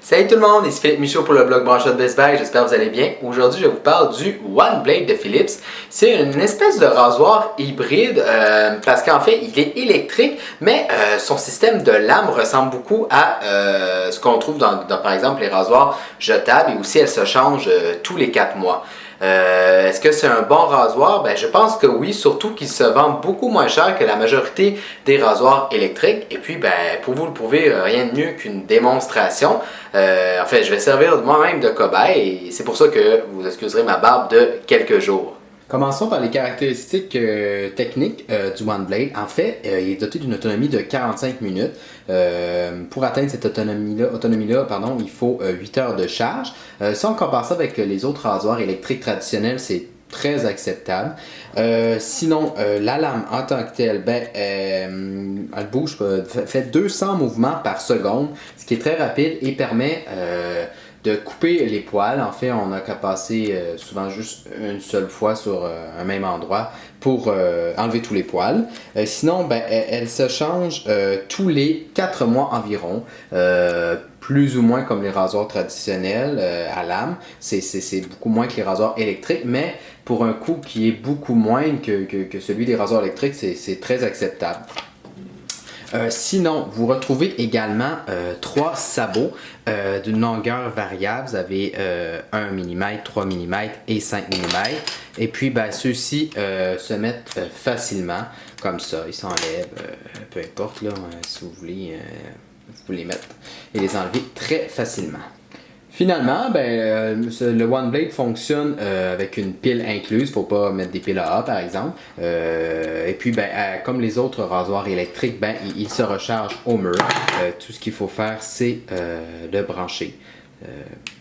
Salut tout le monde, ici Philippe Michaud pour le blog Branche-toi de Best Buy, j'espère que vous allez bien. Aujourd'hui, je vous parle du One Blade de Philips. C'est une espèce de rasoir hybride parce qu'en fait, il est électrique, mais son système de lame ressemble beaucoup à ce qu'on trouve dans, par exemple, les rasoirs jetables et aussi elle se change tous les 4 mois. Est-ce que c'est un bon rasoir? Ben, je pense que oui, surtout qu'il se vend beaucoup moins cher que la majorité des rasoirs électriques. Et puis, ben, pour vous le prouver, rien de mieux qu'une démonstration. En fait, je vais servir moi-même de cobaye et c'est pour ça que vous excuserez ma barbe de quelques jours. Commençons par les caractéristiques techniques du One Blade. En fait, il est doté d'une autonomie de 45 minutes. Pour atteindre cette autonomie-là, il faut 8 heures de charge. Si on compare ça avec les autres rasoirs électriques traditionnels, c'est très acceptable. Sinon, la lame en tant que telle, elle bouge, fait 200 mouvements par seconde, ce qui est très rapide et permet de couper les poils. En fait, on n'a qu'à passer souvent juste une seule fois sur un même endroit pour enlever tous les poils. Sinon, elle se change tous les 4 mois environ. Plus ou moins comme les rasoirs traditionnels à lame. C'est beaucoup moins que les rasoirs électriques, mais pour un coût qui est beaucoup moins que celui des rasoirs électriques, c'est très acceptable. Sinon, vous retrouvez également 3 sabots d'une longueur variable. Vous avez 1 mm, 3 mm et 5 mm. Et puis, ceux-ci se mettent facilement, comme ça. Ils s'enlèvent, peu importe, là, si vous voulez, vous pouvez les mettre et les enlever très facilement. Finalement, le One Blade fonctionne avec une pile incluse. Il ne faut pas mettre des piles AA, par exemple. Et puis, comme les autres rasoirs électriques, il se recharge au mur. Tout ce qu'il faut faire, c'est le brancher.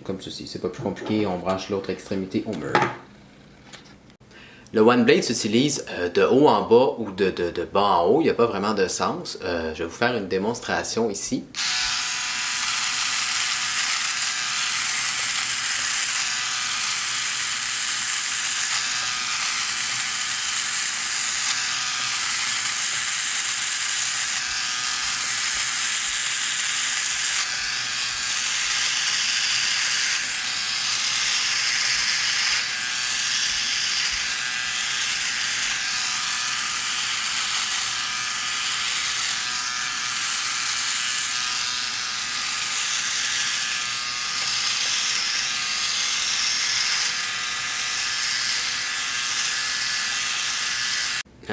Comme ceci. C'est pas plus compliqué. On branche l'autre extrémité au mur. Le One Blade s'utilise de haut en bas ou de bas en haut. Il n'y a pas vraiment de sens. Je vais vous faire une démonstration ici.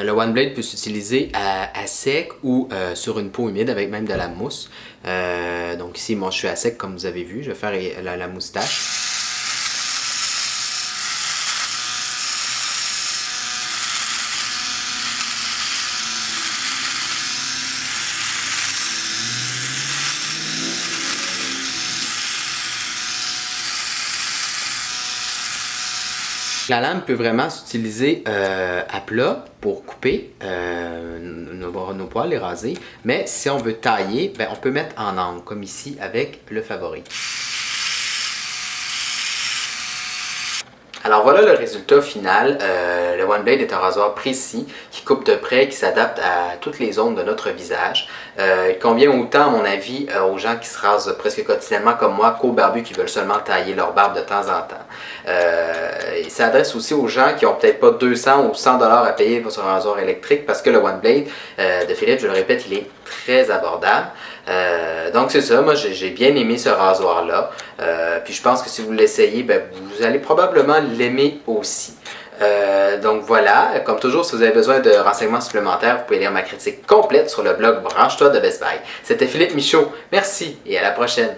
Le One Blade peut s'utiliser à sec ou sur une peau humide avec même de la mousse. Donc ici, moi je suis à sec comme vous avez vu. Je vais faire la moustache. La lame peut vraiment s'utiliser à plat pour couper nos poils, les raser. Mais si on veut tailler, on peut mettre en angle, comme ici avec le favori. Alors voilà le résultat final. Le One Blade est un rasoir précis qui coupe de près, qui s'adapte à toutes les zones de notre visage. Il convient autant, à mon avis, aux gens qui se rasent presque quotidiennement comme moi qu'aux barbus qui veulent seulement tailler leur barbe de temps en temps. Il s'adresse aussi aux gens qui n'ont peut-être pas 200 ou 100 $ à payer pour ce rasoir électrique parce que le One Blade de Philips, je le répète, il est très abordable. Donc c'est ça, moi j'ai bien aimé ce rasoir-là. Puis je pense que si vous l'essayez, vous allez probablement l'aimer aussi. Donc voilà, comme toujours, si vous avez besoin de renseignements supplémentaires, vous pouvez lire ma critique complète sur le blog Branche-toi de Best Buy. C'était Philippe Michaud, merci et à la prochaine.